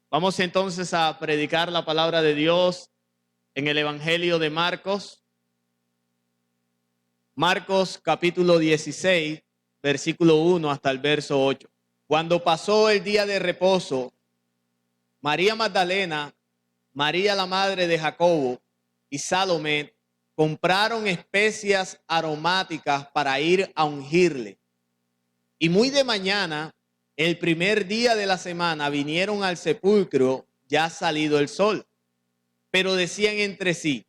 Vamos entonces a predicar la palabra de Dios en el Evangelio de Marcos. Marcos capítulo 16, versículo 1 hasta el verso 8. Cuando pasó el día de reposo, María Magdalena, María la madre de Jacobo y Salomé compraron especias aromáticas para ir a ungirle. Y muy de mañana, el primer día de la semana, vinieron al sepulcro ya salido el sol. Pero decían entre sí: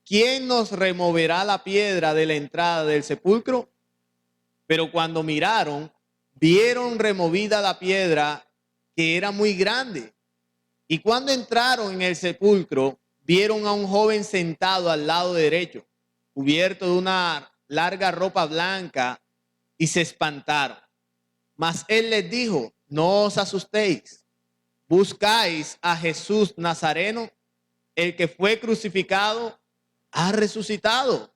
¿quién nos removerá la piedra de la entrada del sepulcro? Pero cuando miraron, vieron removida la piedra, que era muy grande. Y cuando entraron en el sepulcro, vieron a un joven sentado al lado derecho, cubierto de una larga ropa blanca, y se espantaron. Mas él les dijo: no os asustéis, buscáis a Jesús Nazareno, el que fue crucificado, ha resucitado.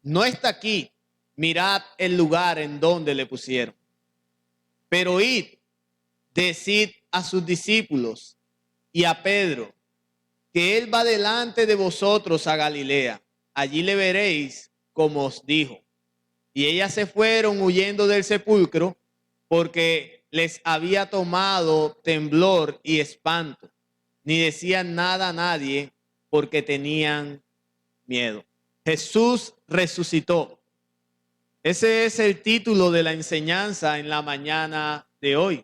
No está aquí, mirad el lugar en donde le pusieron. Pero id, decid a sus discípulos y a Pedro, que él va delante de vosotros a Galilea. Allí le veréis como os dijo. Y ellas se fueron huyendo del sepulcro, porque les había tomado temblor y espanto. Ni decían nada a nadie, porque tenían miedo. Jesús resucitó. Ese es el título de la enseñanza en la mañana de hoy.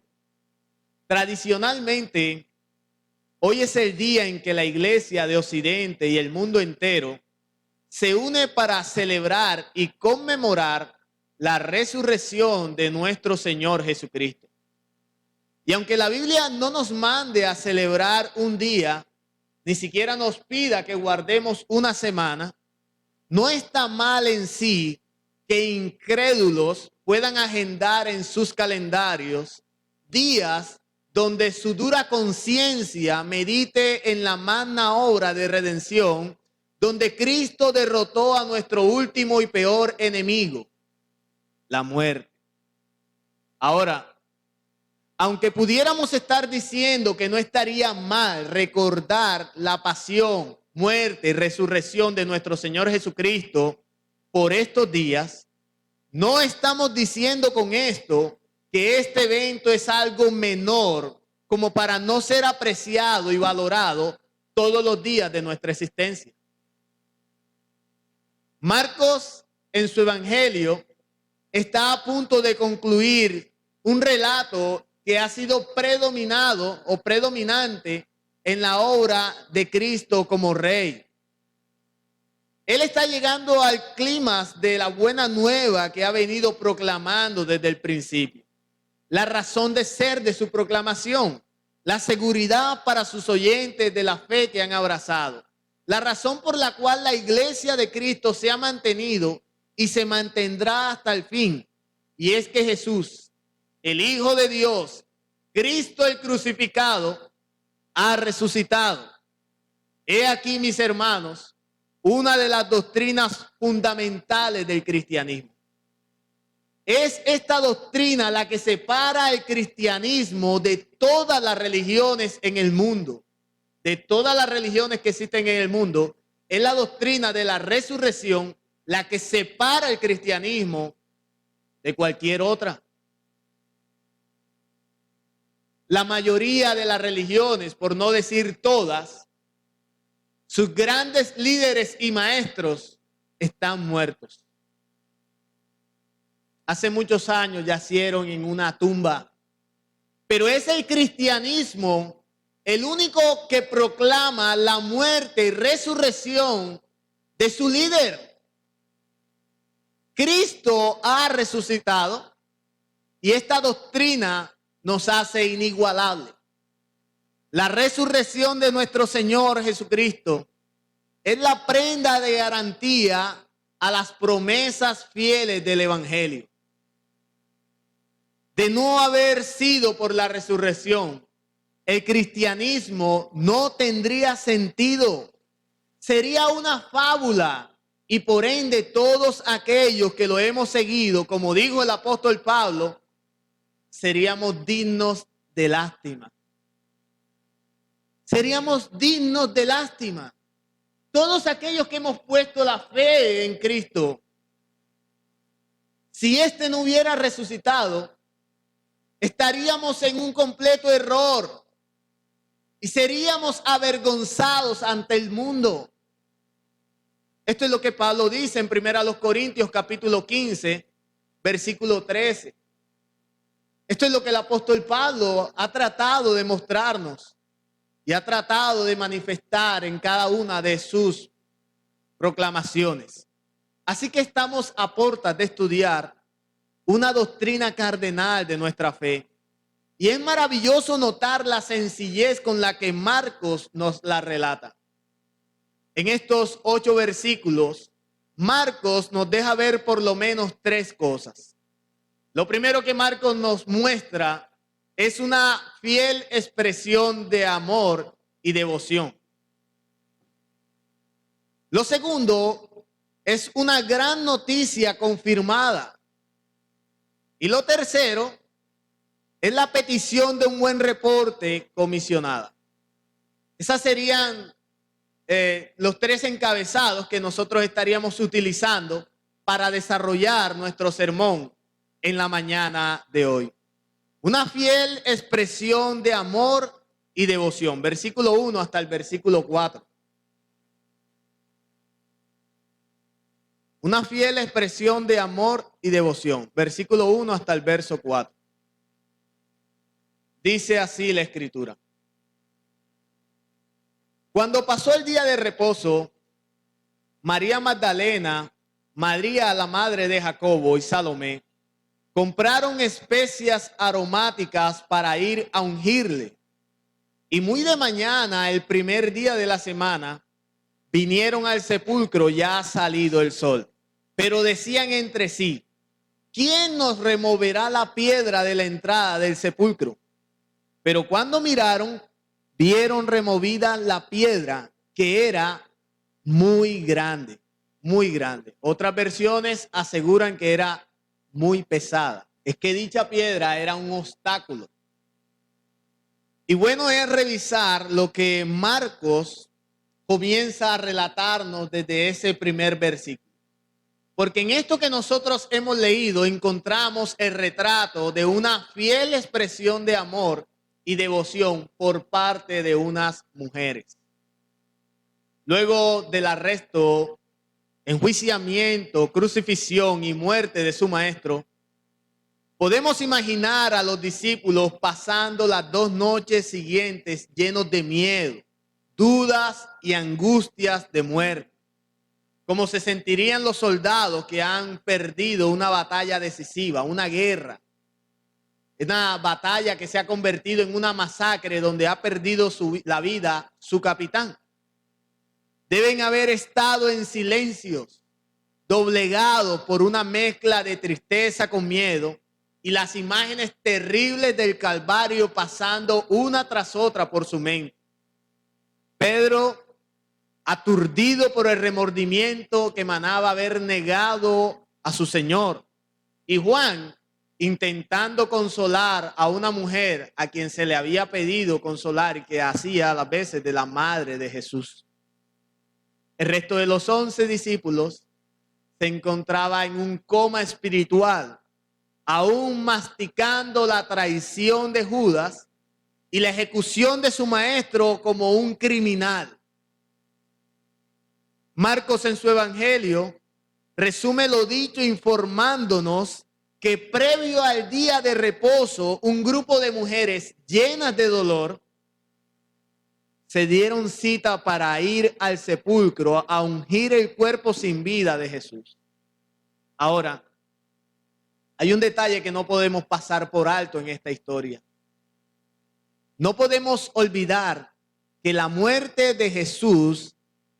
Tradicionalmente, hoy es el día en que la iglesia de Occidente y el mundo entero se une para celebrar y conmemorar la resurrección de nuestro Señor Jesucristo. Y aunque la Biblia no nos mande a celebrar un día, ni siquiera nos pida que guardemos una semana, no está mal en sí que incrédulos puedan agendar en sus calendarios días donde su dura conciencia medite en la magna obra de redención, donde Cristo derrotó a nuestro último y peor enemigo, la muerte. Ahora, aunque pudiéramos estar diciendo que no estaría mal recordar la pasión, muerte y resurrección de nuestro Señor Jesucristo por estos días, no estamos diciendo con esto que este evento es algo menor como para no ser apreciado y valorado todos los días de nuestra existencia. Marcos, en su evangelio, está a punto de concluir un relato que ha sido predominado o predominante en la obra de Cristo como Rey. Él está llegando al clímax de la buena nueva que ha venido proclamando desde el principio. La razón de ser de su proclamación, la seguridad para sus oyentes de la fe que han abrazado, la razón por la cual la iglesia de Cristo se ha mantenido y se mantendrá hasta el fin. Y es que Jesús, el Hijo de Dios, Cristo el crucificado, ha resucitado. He aquí, mis hermanos, una de las doctrinas fundamentales del cristianismo. Es esta doctrina la que separa el cristianismo de todas las religiones en el mundo. De todas las religiones que existen en el mundo, es la doctrina de la resurrección la que separa el cristianismo de cualquier otra. La mayoría de las religiones, por no decir todas, sus grandes líderes y maestros están muertos. Hace muchos años yacieron en una tumba, pero es el cristianismo el único que proclama la muerte y resurrección de su líder. Cristo ha resucitado y esta doctrina nos hace inigualables. La resurrección de nuestro Señor Jesucristo es la prenda de garantía a las promesas fieles del Evangelio. De no haber sido por la resurrección, el cristianismo no tendría sentido. Sería una fábula y por ende todos aquellos que lo hemos seguido, como dijo el apóstol Pablo, seríamos dignos de lástima. Seríamos dignos de lástima. Todos aquellos que hemos puesto la fe en Cristo, si éste no hubiera resucitado, estaríamos en un completo error y seríamos avergonzados ante el mundo. Esto es lo que Pablo dice en 1 Corintios capítulo 15, versículo 13. Esto es lo que el apóstol Pablo ha tratado de mostrarnos y ha tratado de manifestar en cada una de sus proclamaciones. Así que estamos a puertas de estudiar una doctrina cardenal de nuestra fe. Y es maravilloso notar la sencillez con la que Marcos nos la relata. En estos 8 versículos, Marcos nos deja ver por lo menos 3 cosas. Lo primero que Marcos nos muestra es una fiel expresión de amor y devoción. Lo segundo es una gran noticia confirmada. Y lo tercero es la petición de un buen reporte comisionada. Esas serían los 3 encabezados que nosotros estaríamos utilizando para desarrollar nuestro sermón en la mañana de hoy. Una fiel expresión de amor y devoción. Versículo 1 hasta el versículo 4. Una fiel expresión de amor y devoción. Versículo 1 hasta el verso 4. Dice así la Escritura. Cuando pasó el día de reposo, María Magdalena, María la madre de Jacobo y Salomé compraron especias aromáticas para ir a ungirle. Y muy de mañana, el primer día de la semana, vinieron al sepulcro ya salido el sol. Pero decían entre sí, ¿quién nos removerá la piedra de la entrada del sepulcro? Pero cuando miraron, vieron removida la piedra, que era muy grande, muy grande. Otras versiones aseguran que era muy pesada. Es que dicha piedra era un obstáculo. Y bueno es revisar lo que Marcos comienza a relatarnos desde ese primer versículo. Porque en esto que nosotros hemos leído encontramos el retrato de una fiel expresión de amor y devoción por parte de unas mujeres. Luego del arresto, enjuiciamiento, crucifixión y muerte de su maestro, podemos imaginar a los discípulos pasando las 2 noches siguientes llenos de miedo, dudas y angustias de muerte. Como se sentirían los soldados que han perdido una batalla decisiva, una guerra. Una batalla que se ha convertido en una masacre donde ha perdido la vida su capitán. Deben haber estado en silencios, doblegados por una mezcla de tristeza con miedo y las imágenes terribles del Calvario pasando una tras otra por su mente. Pedro, aturdido por el remordimiento que emanaba haber negado a su Señor, y Juan, intentando consolar a una mujer a quien se le había pedido consolar y que hacía a las veces de la madre de Jesús. El resto de los 11 discípulos se encontraba en un coma espiritual, aún masticando la traición de Judas y la ejecución de su maestro como un criminal. Marcos en su evangelio resume lo dicho informándonos que previo al día de reposo, un grupo de mujeres llenas de dolor se dieron cita para ir al sepulcro a ungir el cuerpo sin vida de Jesús. Ahora, hay un detalle que no podemos pasar por alto en esta historia. No podemos olvidar que la muerte de Jesús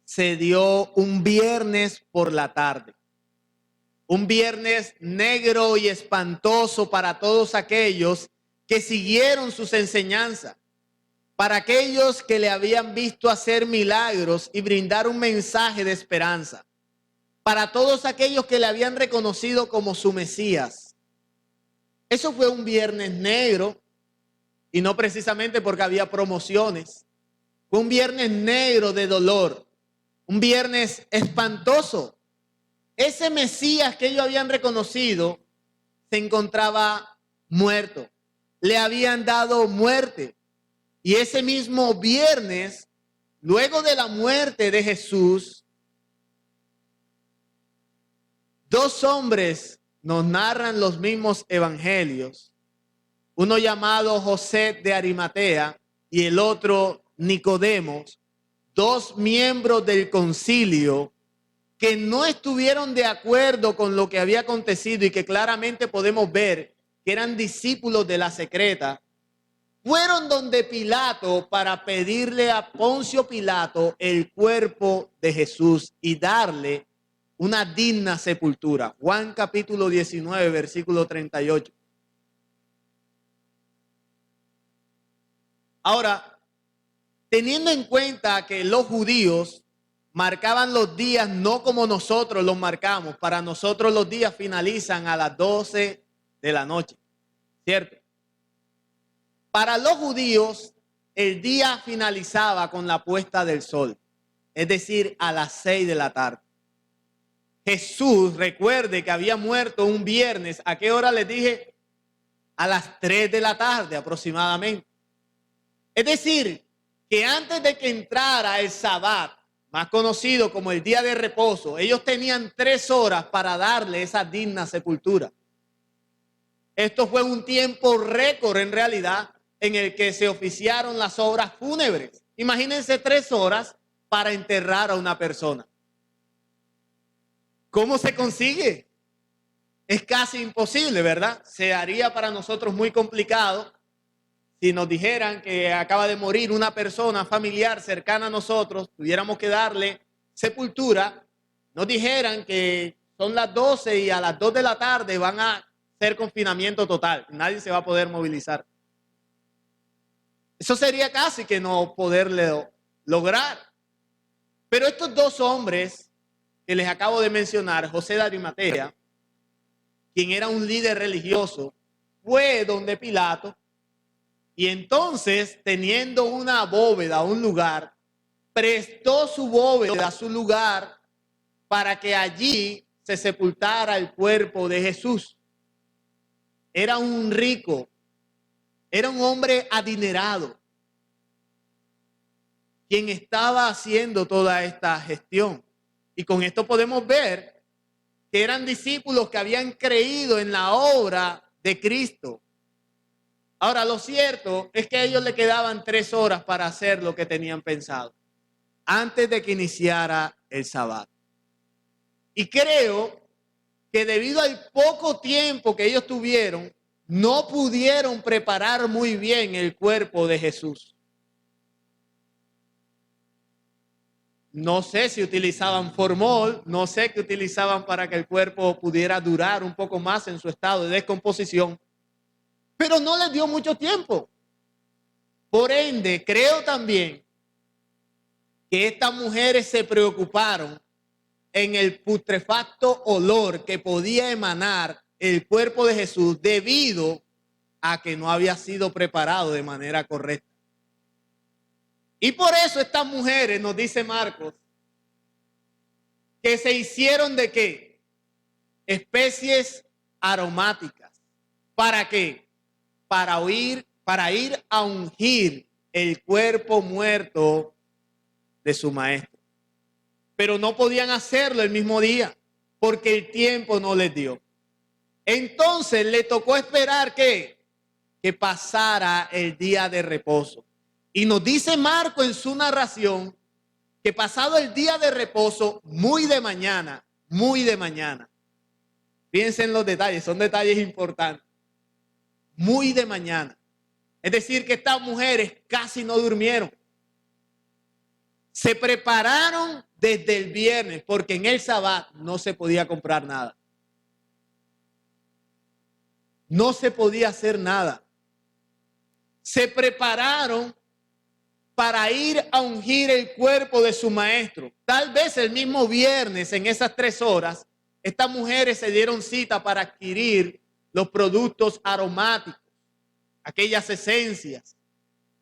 se dio un viernes por la tarde. Un viernes negro y espantoso para todos aquellos que siguieron sus enseñanzas, para aquellos que le habían visto hacer milagros y brindar un mensaje de esperanza, para todos aquellos que le habían reconocido como su Mesías. Eso fue un viernes negro y no precisamente porque había promociones, Fue un viernes negro de dolor, un viernes espantoso. Ese Mesías que ellos habían reconocido se encontraba muerto. Le habían dado muerte. Y ese mismo viernes, luego de la muerte de Jesús, dos hombres nos narran los mismos evangelios. Uno llamado José de Arimatea y el otro Nicodemo, dos miembros del concilio que no estuvieron de acuerdo con lo que había acontecido y que claramente podemos ver que eran discípulos de la secreta, fueron donde Pilato para pedirle a Poncio Pilato el cuerpo de Jesús y darle una digna sepultura. Juan capítulo 19, versículo 38. Ahora, teniendo en cuenta que los judíos marcaban los días no como nosotros los marcamos, para nosotros los días finalizan a las 12 de la noche, ¿cierto? Para los judíos, el día finalizaba con la puesta del sol, es decir, a las 6 de la tarde. Jesús, recuerde que había muerto un viernes, ¿a qué hora les dije? A las 3 de la tarde aproximadamente. Es decir, que antes de que entrara el Sabbat, más conocido como el día de reposo, ellos tenían 3 horas para darle esa digna sepultura. Esto fue un tiempo récord en realidad en el que se oficiaron las obras fúnebres. Imagínense 3 horas para enterrar a una persona. ¿Cómo se consigue? Es casi imposible, ¿verdad? Se haría para nosotros muy complicado si nos dijeran que acaba de morir una persona familiar cercana a nosotros, tuviéramos que darle sepultura, nos dijeran que son las 12 y a las 2 de la tarde van a hacer confinamiento total. Nadie se va a poder movilizar. Eso sería casi que no poderlo lograr. Pero estos dos hombres que les acabo de mencionar, José de Arimatea, quien era un líder religioso, fue donde Pilato. Y entonces, teniendo una bóveda, un lugar, prestó su bóveda, su lugar, para que allí se sepultara el cuerpo de Jesús. Era un rico, era un hombre adinerado, quien estaba haciendo toda esta gestión. Y con esto podemos ver que eran discípulos que habían creído en la obra de Cristo. Ahora, lo cierto es que a ellos le quedaban 3 horas para hacer lo que tenían pensado, antes de que iniciara el Sabbat. Y creo que debido al poco tiempo que ellos tuvieron, no pudieron preparar muy bien el cuerpo de Jesús. No sé si utilizaban formol, no sé qué utilizaban para que el cuerpo pudiera durar un poco más en su estado de descomposición. Pero no les dio mucho tiempo. Por ende, creo también que estas mujeres se preocuparon en el putrefacto olor que podía emanar el cuerpo de Jesús debido a que no había sido preparado de manera correcta. Y por eso estas mujeres, nos dice Marcos, que se hicieron de qué? Especies aromáticas. ¿Para qué? Para ir a ungir el cuerpo muerto de su maestro. Pero no podían hacerlo el mismo día porque el tiempo no les dio. Entonces le tocó esperar que pasara el día de reposo. Y nos dice Marco en su narración que pasado el día de reposo, muy de mañana, piensen en los detalles, son detalles importantes, muy de mañana. Es decir, que estas mujeres casi no durmieron. Se prepararon desde el viernes porque en el Sabbat no se podía comprar nada. No se podía hacer nada. Se prepararon para ir a ungir el cuerpo de su maestro. Tal vez el mismo viernes, en esas 3 horas, estas mujeres se dieron cita para adquirir los productos aromáticos, aquellas esencias.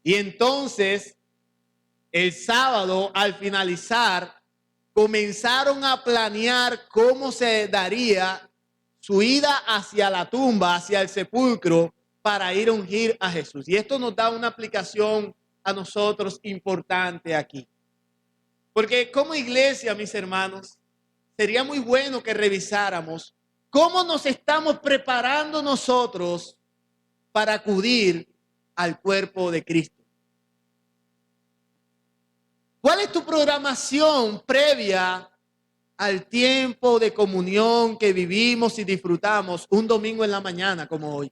Y entonces El sábado, al finalizar, comenzaron a planear cómo se daría su ida hacia la tumba, hacia el sepulcro, para ir a ungir a Jesús. Y esto nos da una aplicación a nosotros importante aquí. Porque como iglesia, mis hermanos, sería muy bueno que revisáramos cómo nos estamos preparando nosotros para acudir al cuerpo de Cristo. ¿Cuál es tu programación previa al tiempo de comunión que vivimos y disfrutamos un domingo en la mañana como hoy?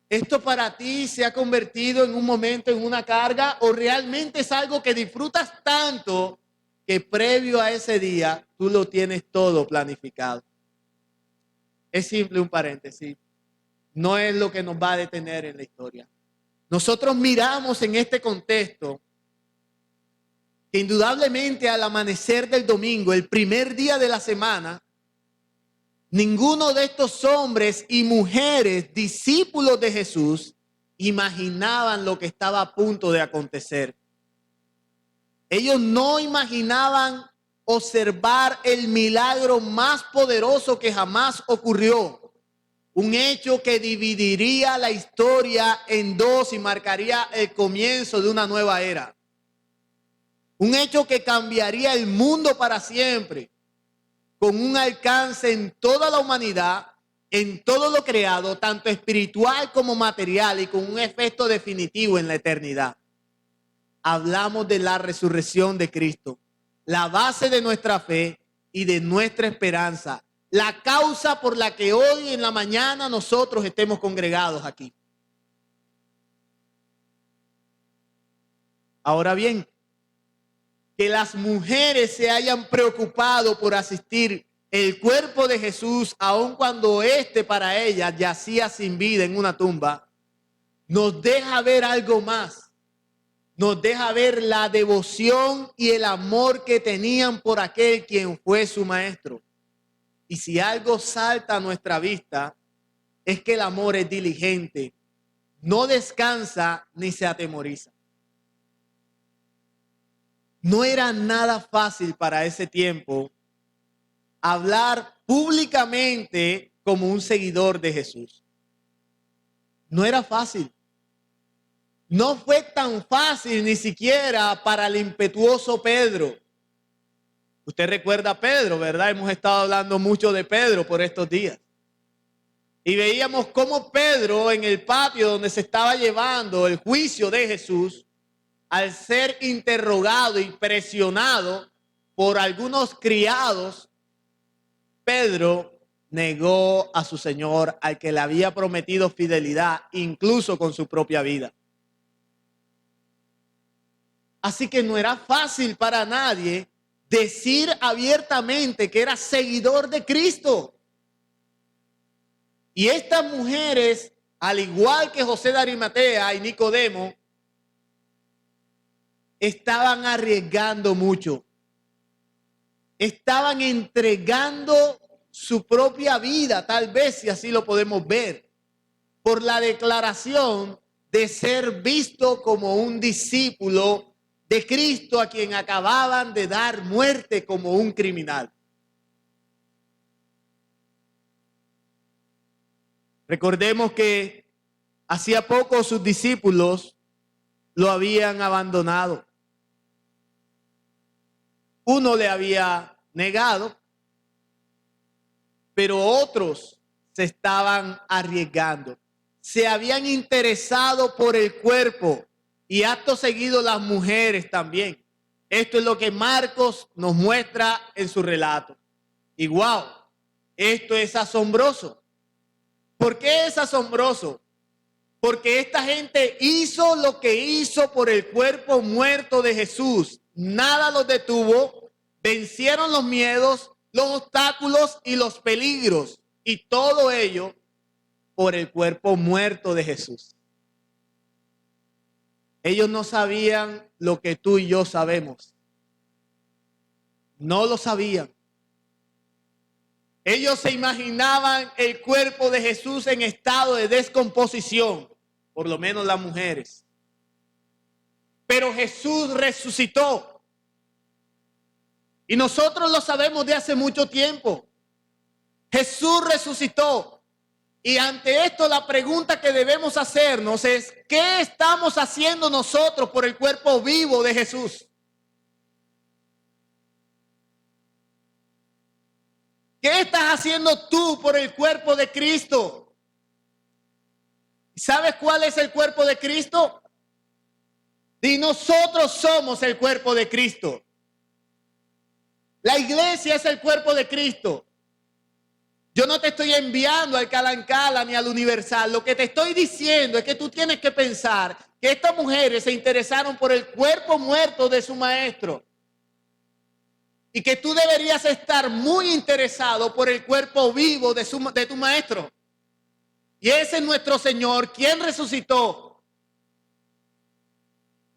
¿Esto para ti se ha convertido en un momento, en una carga, o realmente es algo que disfrutas tanto que previo a ese día tú lo tienes todo planificado? Es simple un paréntesis. No es lo que nos va a detener en la historia. Nosotros miramos en este contexto que indudablemente al amanecer del domingo, el primer día de la semana, ninguno de estos hombres y mujeres, discípulos de Jesús, imaginaban lo que estaba a punto de acontecer. Ellos no imaginaban observar el milagro más poderoso que jamás ocurrió. Un hecho que dividiría la historia en dos y marcaría el comienzo de una nueva era. Un hecho que cambiaría el mundo para siempre, con un alcance en toda la humanidad, en todo lo creado, tanto espiritual como material, y con un efecto definitivo en la eternidad. Hablamos de la resurrección de Cristo, la base de nuestra fe y de nuestra esperanza, la causa por la que hoy en la mañana nosotros estemos congregados aquí. Ahora bien, que las mujeres se hayan preocupado por asistir el cuerpo de Jesús, aun cuando éste para ellas yacía sin vida en una tumba, nos deja ver algo más. Nos deja ver la devoción y el amor que tenían por aquel quien fue su maestro. Y si algo salta a nuestra vista, es que el amor es diligente, no descansa ni se atemoriza. No era nada fácil para ese tiempo hablar públicamente como un seguidor de Jesús. No era fácil. No fue tan fácil ni siquiera para el impetuoso Pedro. Usted recuerda a Pedro, ¿verdad? Hemos estado hablando mucho de Pedro por estos días. Y veíamos cómo Pedro, en el patio donde se estaba llevando el juicio de Jesús, al ser interrogado y presionado por algunos criados, Pedro negó a su Señor, al que le había prometido fidelidad, incluso con su propia vida. Así que no era fácil para nadie decir abiertamente que era seguidor de Cristo. Y estas mujeres, al igual que José de Arimatea y Nicodemo, estaban arriesgando mucho. Estaban entregando su propia vida, tal vez, si así lo podemos ver, por la declaración de ser visto como un discípulo de Cristo a quien acababan de dar muerte como un criminal. Recordemos que hacía poco sus discípulos lo habían abandonado. Uno le había negado, pero otros se estaban arriesgando. Se habían interesado por el cuerpo y acto seguido las mujeres también. Esto es lo que Marcos nos muestra en su relato. Y wow, esto es asombroso. ¿Por qué es asombroso? Porque esta gente hizo lo que hizo por el cuerpo muerto de Jesús. Nada los detuvo, vencieron los miedos, los obstáculos y los peligros. Y todo ello por el cuerpo muerto de Jesús. Ellos no sabían lo que tú y yo sabemos. No lo sabían. Ellos se imaginaban el cuerpo de Jesús en estado de descomposición, por lo menos las mujeres. pero Jesús resucitó. Y nosotros lo sabemos de hace mucho tiempo. Jesús resucitó. Y ante esto la pregunta que debemos hacernos es, ¿qué estamos haciendo nosotros por el cuerpo vivo de Jesús? ¿Qué estás haciendo tú por el cuerpo de Cristo? ¿Sabes cuál es el cuerpo de Cristo? Y nosotros somos el cuerpo de Cristo. La iglesia es el cuerpo de Cristo. Yo no te estoy enviando al Calancala ni al Universal. Lo que te estoy diciendo es que tú tienes que pensar que estas mujeres se interesaron por el cuerpo muerto de su maestro. Y que tú deberías estar muy interesado por el cuerpo vivo de tu maestro. Y ese es nuestro Señor, quien resucitó.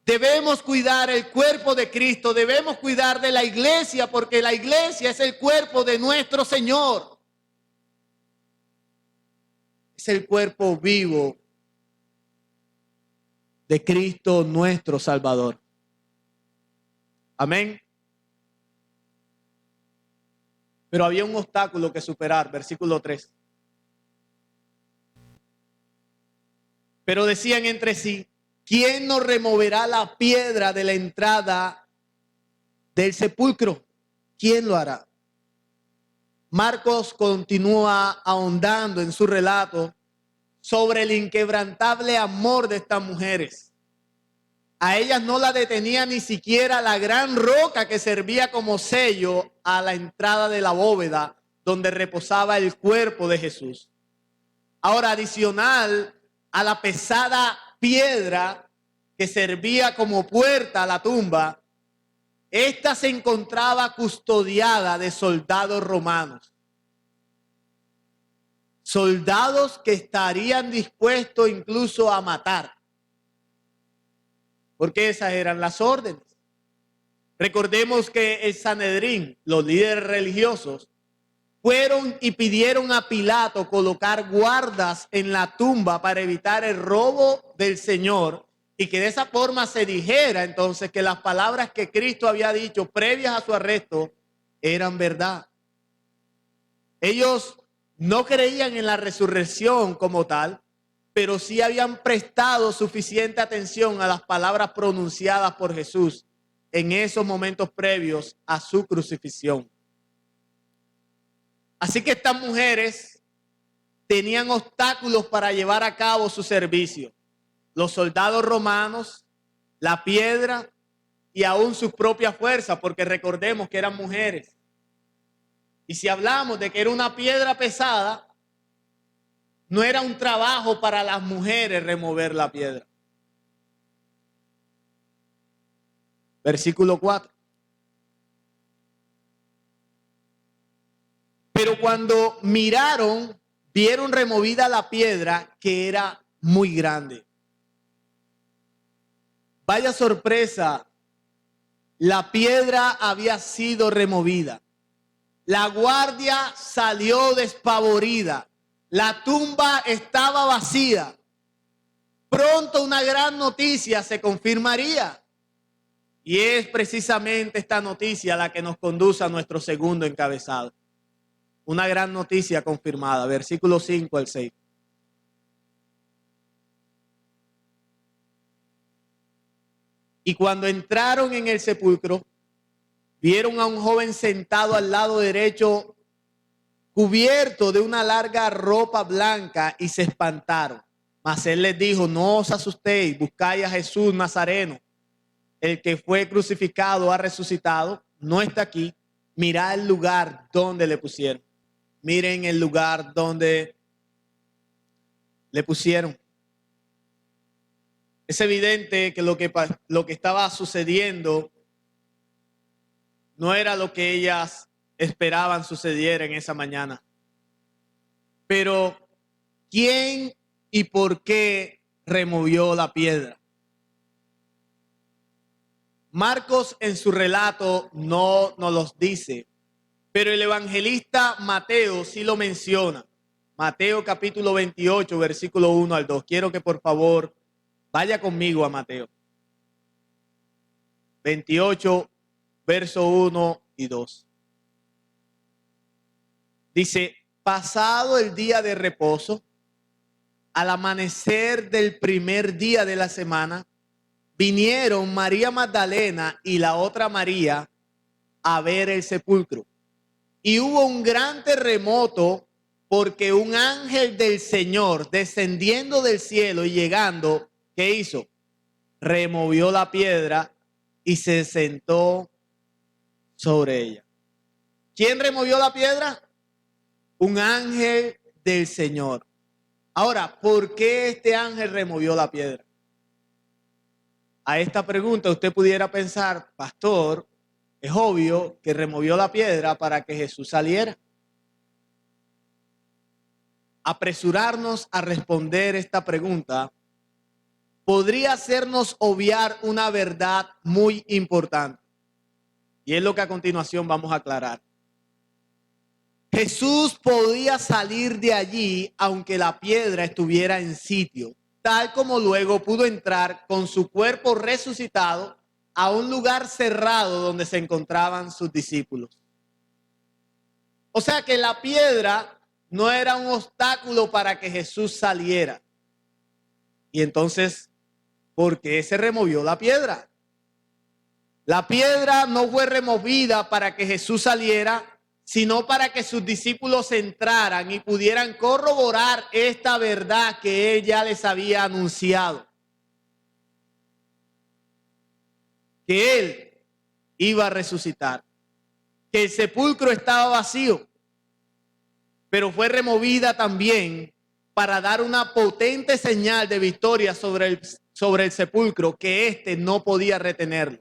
Debemos cuidar el cuerpo de Cristo, debemos cuidar de la iglesia, porque la iglesia es el cuerpo de nuestro Señor. Es el cuerpo vivo de Cristo nuestro Salvador. Amén. Pero había un obstáculo que superar, versículo 3. Pero decían entre sí, ¿quién nos removerá la piedra de la entrada del sepulcro? ¿Quién lo hará? Marcos continúa ahondando en su relato sobre el inquebrantable amor de estas mujeres. A ellas no la detenía ni siquiera la gran roca que servía como sello a la entrada de la bóveda donde reposaba el cuerpo de Jesús. Ahora, adicional a la pesada piedra que servía como puerta a la tumba, esta se encontraba custodiada de soldados romanos. Soldados que estarían dispuestos incluso a matar. Porque esas eran las órdenes. Recordemos que el Sanedrín, los líderes religiosos, fueron y pidieron a Pilato colocar guardas en la tumba para evitar el robo del Señor y que de esa forma se dijera entonces que las palabras que Cristo había dicho previas a su arresto eran verdad. Ellos no creían en la resurrección como tal, pero sí habían prestado suficiente atención a las palabras pronunciadas por Jesús en esos momentos previos a su crucifixión. Así que estas mujeres tenían obstáculos para llevar a cabo su servicio. Los soldados romanos, la piedra y aún sus propias fuerzas, porque recordemos que eran mujeres. Y si hablamos de que era una piedra pesada, no era un trabajo para las mujeres remover la piedra. Versículo 4. Pero cuando miraron, vieron removida la piedra que era muy grande. Vaya sorpresa, la piedra había sido removida. La guardia salió despavorida. La tumba estaba vacía. Pronto una gran noticia se confirmaría. Y es precisamente esta noticia la que nos conduce a nuestro segundo encabezado. Una gran noticia confirmada, versículos 5 al 6. Y cuando entraron en el sepulcro, vieron a un joven sentado al lado derecho, cubierto de una larga ropa blanca, y se espantaron. Mas él les dijo, no os asustéis, buscáis a Jesús Nazareno, el que fue crucificado ha resucitado, no está aquí. Mirad el lugar donde le pusieron. Miren el lugar donde le pusieron. Es evidente que lo que estaba sucediendo no era lo que ellas esperaban sucediera en esa mañana. Pero, ¿quién y por qué removió la piedra? Marcos en su relato no nos los dice, pero el evangelista Mateo sí lo menciona. Mateo capítulo 28, versículo 1 al 2. Quiero que por favor vaya conmigo a Mateo. 28, verso 1 y 2. Dice, pasado el día de reposo, al amanecer del primer día de la semana, vinieron María Magdalena y la otra María a ver el sepulcro. Y hubo un gran terremoto porque un ángel del Señor descendiendo del cielo y llegando, ¿qué hizo? Removió la piedra y se sentó sobre ella. ¿Quién removió la piedra? Un ángel del Señor. Ahora, ¿por qué este ángel removió la piedra? A esta pregunta usted pudiera pensar, pastor, es obvio que removió la piedra para que Jesús saliera. Apresurarnos a responder esta pregunta podría hacernos obviar una verdad muy importante. Y es lo que a continuación vamos a aclarar. Jesús podía salir de allí aunque la piedra estuviera en sitio, tal como luego pudo entrar con su cuerpo resucitado a un lugar cerrado donde se encontraban sus discípulos. O sea que la piedra no era un obstáculo para que Jesús saliera. Y entonces, ¿por qué se removió la piedra? La piedra no fue removida para que Jesús saliera, sino para que sus discípulos entraran y pudieran corroborar esta verdad que él ya les había anunciado. Que él iba a resucitar, que el sepulcro estaba vacío, pero fue removida también para dar una potente señal de victoria sobre el sepulcro, que éste no podía retenerlo.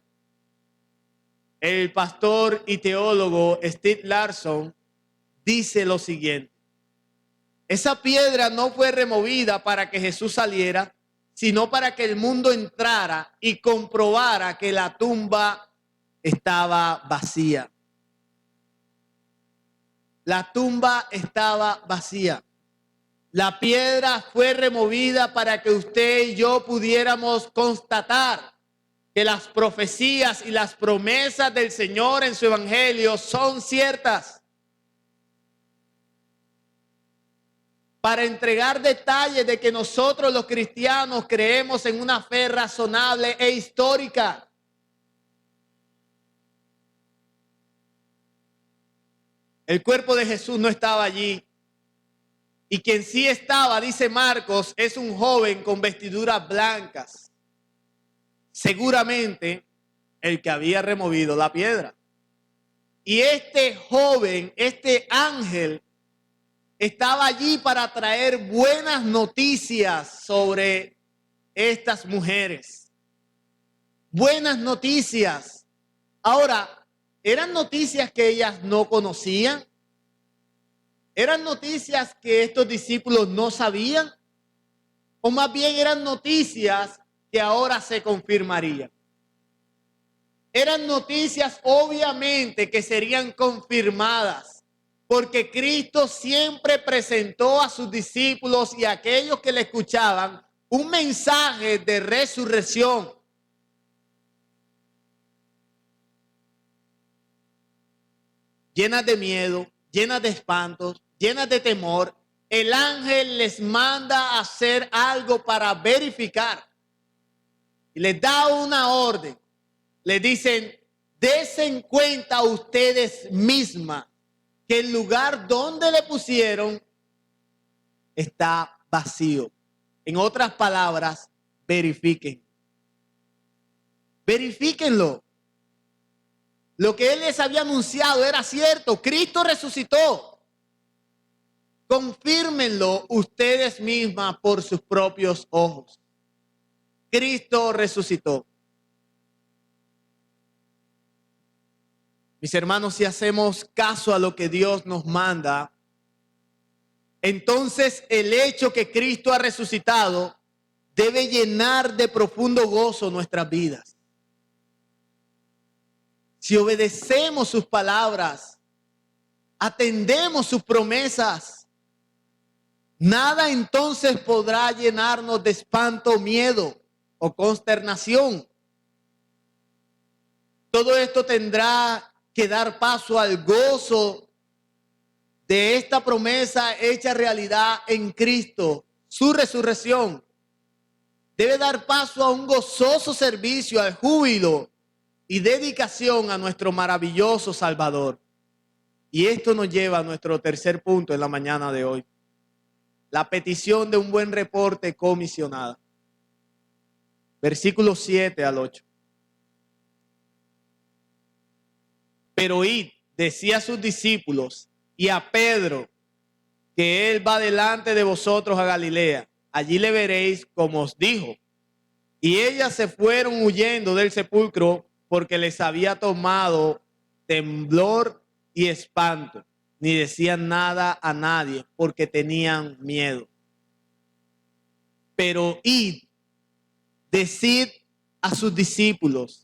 El pastor y teólogo Steve Larson dice lo siguiente: esa piedra no fue removida para que Jesús saliera, sino para que el mundo entrara y comprobara que la tumba estaba vacía. La tumba estaba vacía. La piedra fue removida para que usted y yo pudiéramos constatar que las profecías y las promesas del Señor en su evangelio son ciertas. Para entregar detalles de que nosotros los cristianos creemos en una fe razonable e histórica. El cuerpo de Jesús no estaba allí. Y quien sí estaba, dice Marcos, es un joven con vestiduras blancas. Seguramente el que había removido la piedra. Y este joven, este ángel, estaba allí para traer buenas noticias sobre estas mujeres. Buenas noticias. Ahora, ¿eran noticias que ellas no conocían? ¿Eran noticias que estos discípulos no sabían? ¿O más bien eran noticias que ahora se confirmarían? Eran noticias obviamente que serían confirmadas, porque Cristo siempre presentó a sus discípulos y a aquellos que le escuchaban un mensaje de resurrección. Llenas de miedo, llenas de espantos, llenas de temor, el ángel les manda a hacer algo para verificar. Y les da una orden. Les dicen, desen cuenta ustedes mismas que el lugar donde le pusieron está vacío. En otras palabras, verifiquen. Verifíquenlo. Lo que él les había anunciado era cierto. Cristo resucitó. Confírmenlo ustedes mismas por sus propios ojos. Cristo resucitó. Mis hermanos, si hacemos caso a lo que Dios nos manda, entonces el hecho que Cristo ha resucitado debe llenar de profundo gozo nuestras vidas. Si obedecemos sus palabras, atendemos sus promesas, nada entonces podrá llenarnos de espanto, miedo o consternación. Todo esto tendrá que dar paso al gozo de esta promesa hecha realidad en Cristo, su resurrección. Debe dar paso a un gozoso servicio, al júbilo y dedicación a nuestro maravilloso Salvador. Y esto nos lleva a nuestro tercer punto en la mañana de hoy. La petición de un buen reporte comisionada. Versículos 7 al 8. Pero id, decía a sus discípulos y a Pedro, que él va delante de vosotros a Galilea. Allí le veréis como os dijo. Y ellas se fueron huyendo del sepulcro porque les había tomado temblor y espanto. Ni decían nada a nadie porque tenían miedo. Pero id, decid a sus discípulos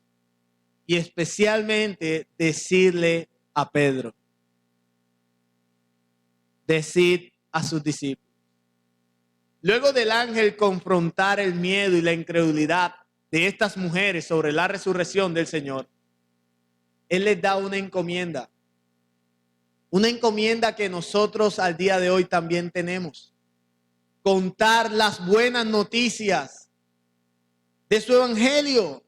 y especialmente decirle a Pedro. Decid a sus discípulos. Luego del ángel confrontar el miedo y la incredulidad de estas mujeres sobre la resurrección del Señor, él les da una encomienda. Una encomienda que nosotros al día de hoy también tenemos. Contar las buenas noticias de su evangelio.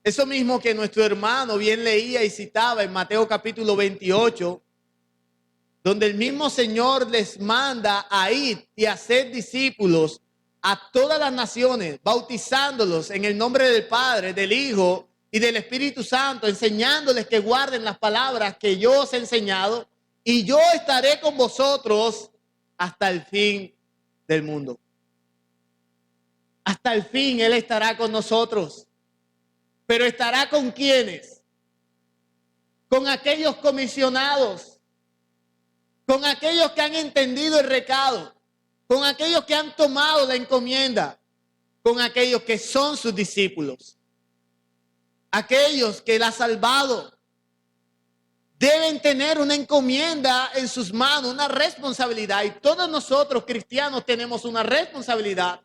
Eso mismo que nuestro hermano bien leía y citaba en Mateo capítulo 28, donde el mismo Señor les manda a ir y a ser discípulos a todas las naciones, bautizándolos en el nombre del Padre, del Hijo y del Espíritu Santo, enseñándoles que guarden las palabras que yo os he enseñado, y yo estaré con vosotros hasta el fin del mundo. Hasta el fin Él estará con nosotros. Pero estará con quienes, con aquellos comisionados, con aquellos que han entendido el recado, con aquellos que han tomado la encomienda, con aquellos que son sus discípulos, aquellos que Él ha salvado. Deben tener una encomienda en sus manos, una responsabilidad, y todos nosotros cristianos tenemos una responsabilidad,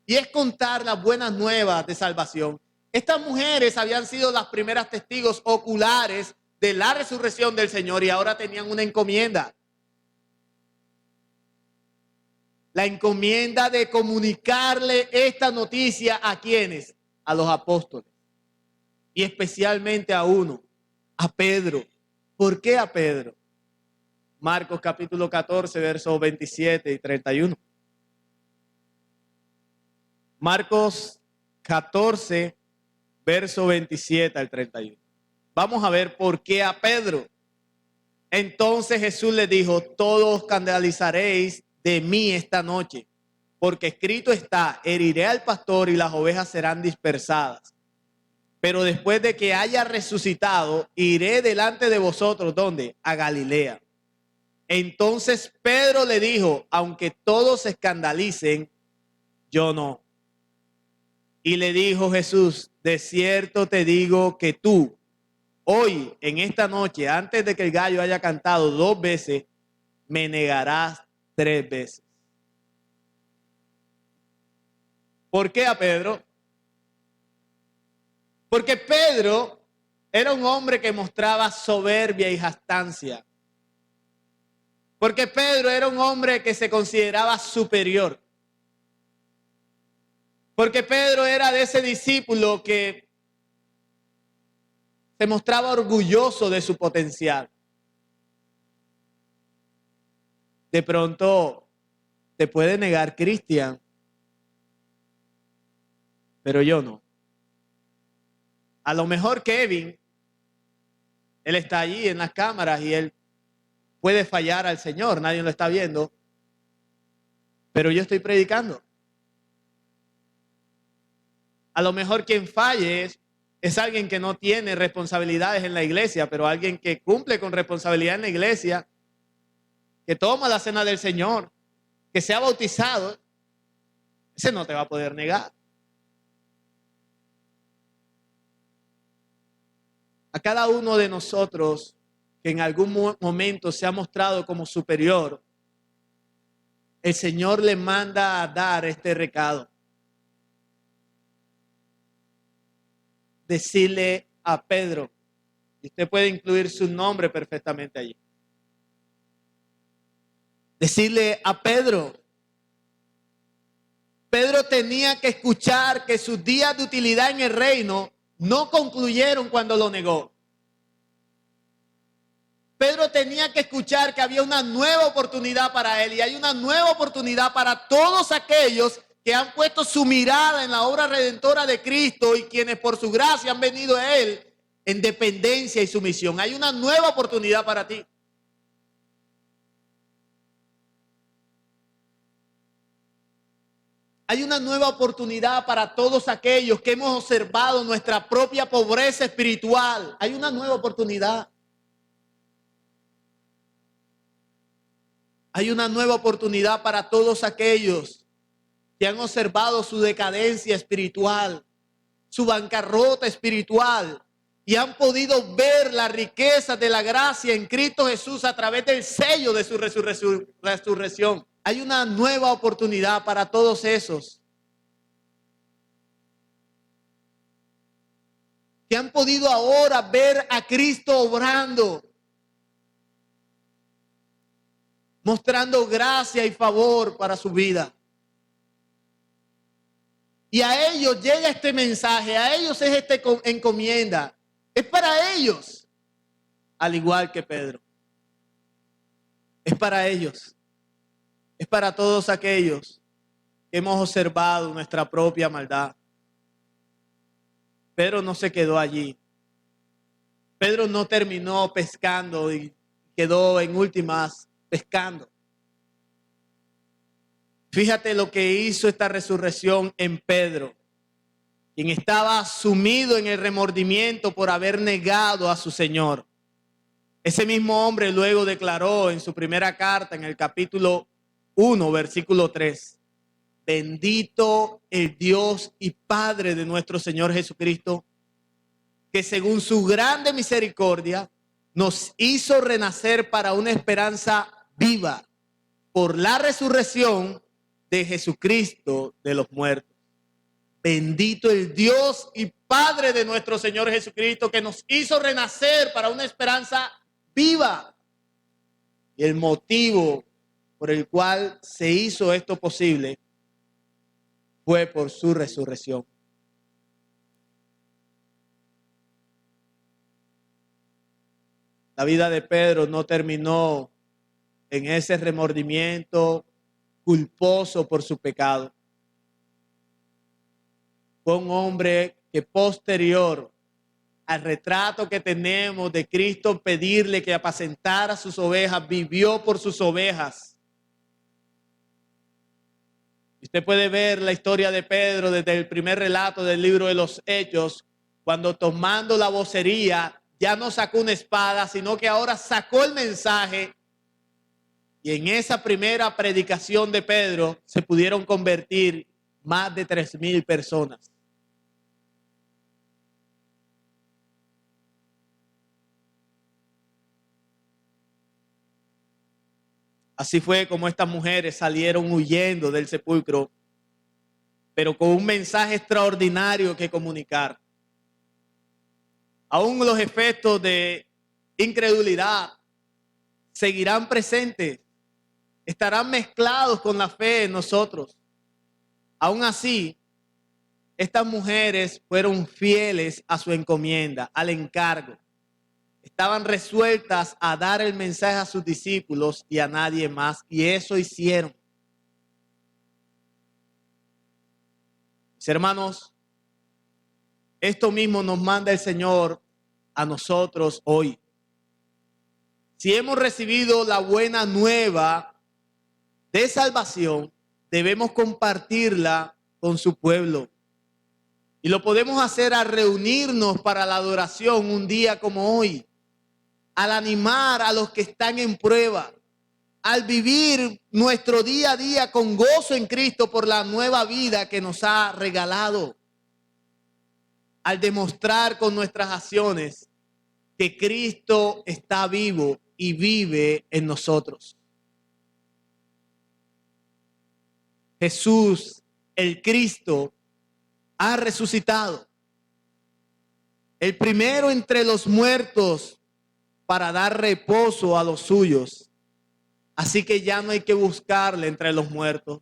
y es contar las buenas nuevas de salvación. Estas mujeres habían sido las primeras testigos oculares de la resurrección del Señor y ahora tenían una encomienda. La encomienda de comunicarle esta noticia a quienes, a los apóstoles, y especialmente a uno, a Pedro. ¿Por qué a Pedro? Marcos capítulo 14, versos 27 y 31. Marcos 14, verso 27 al 31. Vamos a ver por qué a Pedro. Entonces Jesús le dijo: todos escandalizaréis de mí esta noche, porque escrito está: heriré al pastor y las ovejas serán dispersadas. Pero después de que haya resucitado, iré delante de vosotros, ¿dónde? A Galilea. Entonces Pedro le dijo: aunque todos se escandalicen, yo no. Y le dijo Jesús: de cierto te digo que tú, hoy, en esta noche, antes de que el gallo haya cantado 2 veces, me negarás 3 veces. ¿Por qué a Pedro? Porque Pedro era un hombre que mostraba soberbia y jactancia. Porque Pedro era un hombre que se consideraba superior. Porque Pedro era de ese discípulo que se mostraba orgulloso de su potencial. De pronto te puede negar Cristian, pero yo no. A lo mejor Kevin, él está allí en las cámaras y él puede fallar al Señor, nadie lo está viendo, pero yo estoy predicando. A lo mejor quien falle es alguien que no tiene responsabilidades en la iglesia, pero alguien que cumple con responsabilidad en la iglesia, que toma la cena del Señor, que se ha bautizado, ese no te va a poder negar. A cada uno de nosotros que en algún momento se ha mostrado como superior, el Señor le manda a dar este recado. decirle a Pedro, y usted puede incluir su nombre perfectamente allí. Decirle a Pedro. Pedro tenía que escuchar que sus días de utilidad en el reino no concluyeron cuando lo negó. Pedro tenía que escuchar que había una nueva oportunidad para él y hay una nueva oportunidad para todos aquellos que han puesto su mirada en la obra redentora de Cristo y quienes por su gracia han venido a él en dependencia y sumisión. Hay una nueva oportunidad para ti. Hay una nueva oportunidad para todos aquellos que hemos observado nuestra propia pobreza espiritual. Hay una nueva oportunidad. Hay una nueva oportunidad para todos aquellos que han observado su decadencia espiritual, su bancarrota espiritual y han podido ver la riqueza de la gracia en Cristo Jesús a través del sello de su resurrección. Hay una nueva oportunidad para todos esos que han podido ahora ver a Cristo obrando, mostrando gracia y favor para su vida. Y a ellos llega este mensaje, a ellos es esta encomienda. Es para ellos, al igual que Pedro. Es para ellos. Es para todos aquellos que hemos observado nuestra propia maldad. Pedro no se quedó allí. Pedro no terminó pescando y quedó en últimas pescando. Fíjate lo que hizo esta resurrección en Pedro, quien estaba sumido en el remordimiento por haber negado a su Señor. Ese mismo hombre luego declaró en su primera carta, en el capítulo 1, versículo 3, bendito el Dios y Padre de nuestro Señor Jesucristo, que según su grande misericordia nos hizo renacer para una esperanza viva por la resurrección de Jesucristo de los muertos. Bendito el Dios y Padre de nuestro Señor Jesucristo, que nos hizo renacer para una esperanza viva. Y el motivo por el cual se hizo esto posible fue por su resurrección. La vida de Pedro no terminó en ese remordimiento culposo por su pecado. Fue un hombre que posterior al retrato que tenemos de Cristo pedirle que apacentara sus ovejas, vivió por sus ovejas. Usted puede ver la historia de Pedro desde el primer relato del libro de los Hechos, cuando tomando la vocería ya no sacó una espada, sino que ahora sacó el mensaje. Y en esa primera predicación de Pedro se pudieron convertir más de 3,000 personas. Así fue como estas mujeres salieron huyendo del sepulcro, pero con un mensaje extraordinario que comunicar. Aún los efectos de incredulidad seguirán presentes, estarán mezclados con la fe en nosotros. Aún así, estas mujeres fueron fieles a su encomienda, al encargo. Estaban resueltas a dar el mensaje a sus discípulos y a nadie más, y eso hicieron. Mis hermanos, esto mismo nos manda el Señor a nosotros hoy. Si hemos recibido la buena nueva de salvación, debemos compartirla con su pueblo. Y lo podemos hacer al reunirnos para la adoración un día como hoy, al animar a los que están en prueba, al vivir nuestro día a día con gozo en Cristo por la nueva vida que nos ha regalado, al demostrar con nuestras acciones que Cristo está vivo y vive en nosotros. Jesús, el Cristo, ha resucitado. el primero entre los muertos para dar reposo a los suyos. Así que ya no hay que buscarle entre los muertos.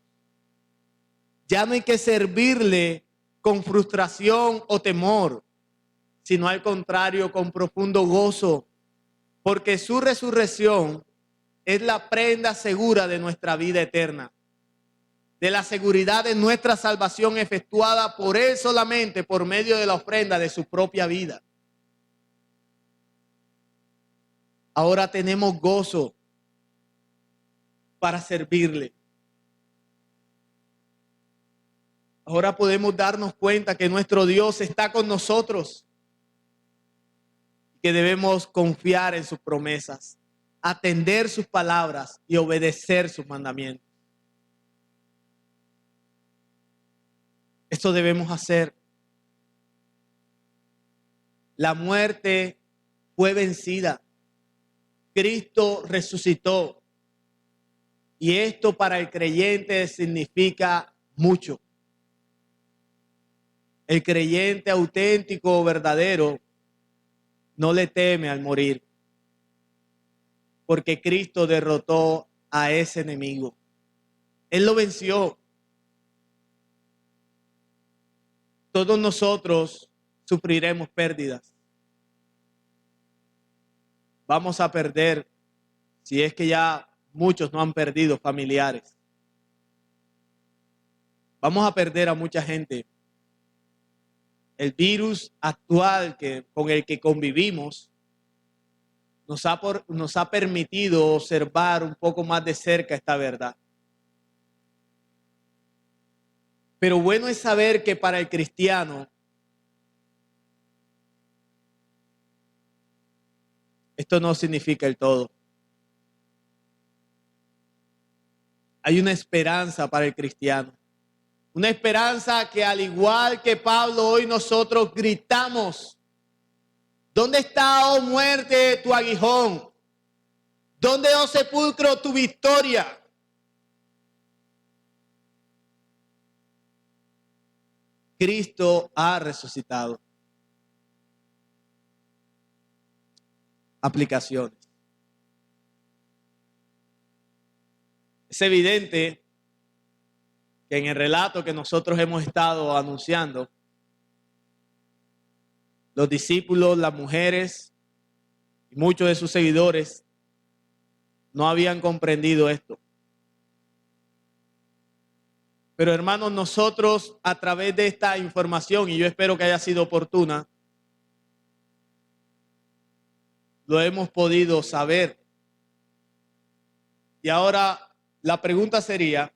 Ya no hay que servirle con frustración o temor, sino al contrario, con profundo gozo, porque su resurrección es la prenda segura de nuestra vida eterna, de la seguridad de nuestra salvación efectuada por Él solamente por medio de la ofrenda de su propia vida. Ahora tenemos gozo para servirle. Ahora podemos darnos cuenta que nuestro Dios está con nosotros, que debemos confiar en sus promesas, atender sus palabras y obedecer sus mandamientos. Esto debemos hacer. La muerte fue vencida. Cristo resucitó. Y esto para el creyente significa mucho. El creyente auténtico o verdadero no le teme al morir, porque Cristo derrotó a ese enemigo. Él lo venció. Todos nosotros sufriremos pérdidas. Vamos a perder, si es que ya muchos no han perdido familiares. Vamos a perder a mucha gente. El virus actual con el que convivimos nos ha permitido observar un poco más de cerca esta verdad. Pero bueno es saber que para el cristiano esto no significa el todo. Hay una esperanza para el cristiano. Una esperanza que al igual que Pablo hoy nosotros gritamos: ¿dónde está, oh muerte, tu aguijón? ¿Dónde, oh sepulcro, tu victoria? Cristo ha resucitado. Aplicaciones. Es evidente que en el relato que nosotros hemos estado anunciando, los discípulos, las mujeres y muchos de sus seguidores no habían comprendido esto. Pero hermanos, nosotros a través de esta información, y yo espero que haya sido oportuna, lo hemos podido saber. Y ahora la pregunta sería: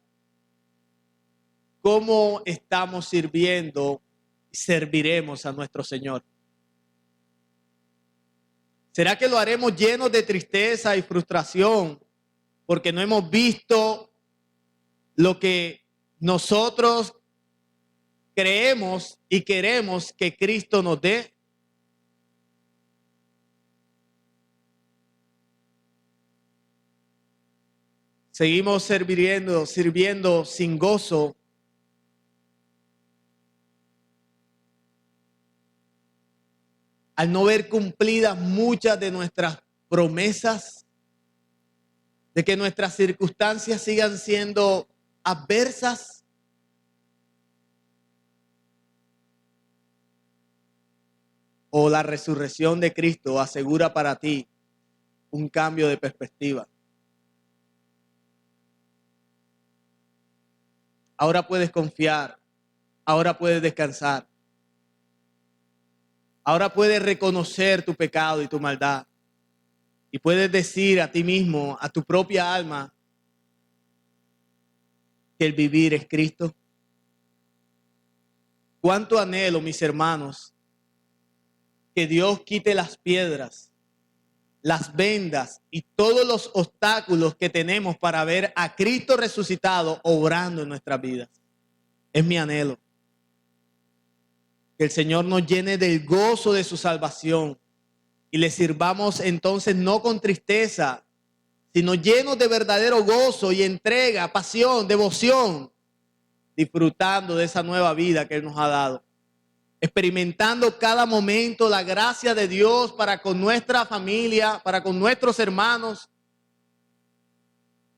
¿cómo estamos sirviendo y serviremos a nuestro Señor? ¿Será que lo haremos llenos de tristeza y frustración porque no hemos visto lo que nosotros creemos y queremos que Cristo nos dé? Seguimos sirviendo sin gozo, al no ver cumplidas muchas de nuestras promesas, de que nuestras circunstancias sigan siendo adversas. O la resurrección de Cristo asegura para ti un cambio de perspectiva. Ahora puedes confiar, ahora puedes descansar. Ahora puedes reconocer tu pecado y tu maldad. Y puedes decir a ti mismo, a tu propia alma, que el vivir es Cristo. Cuánto anhelo, mis hermanos, que Dios quite las piedras, las vendas y todos los obstáculos que tenemos para ver a Cristo resucitado obrando en nuestras vidas. Es mi anhelo. Que el Señor nos llene del gozo de su salvación y le sirvamos entonces no con tristeza, sino llenos de verdadero gozo y entrega, pasión, devoción, disfrutando de esa nueva vida que Él nos ha dado. experimentando cada momento la gracia de Dios para con nuestra familia, para con nuestros hermanos,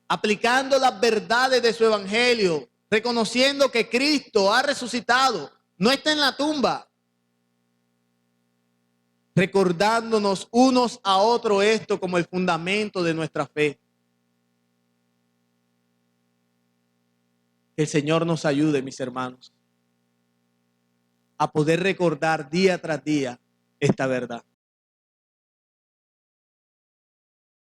aplicando las verdades de su evangelio, reconociendo que Cristo ha resucitado, no está en la tumba, recordándonos unos a otros esto como el fundamento de nuestra fe. Que el Señor nos ayude, mis hermanos, a poder recordar día tras día esta verdad.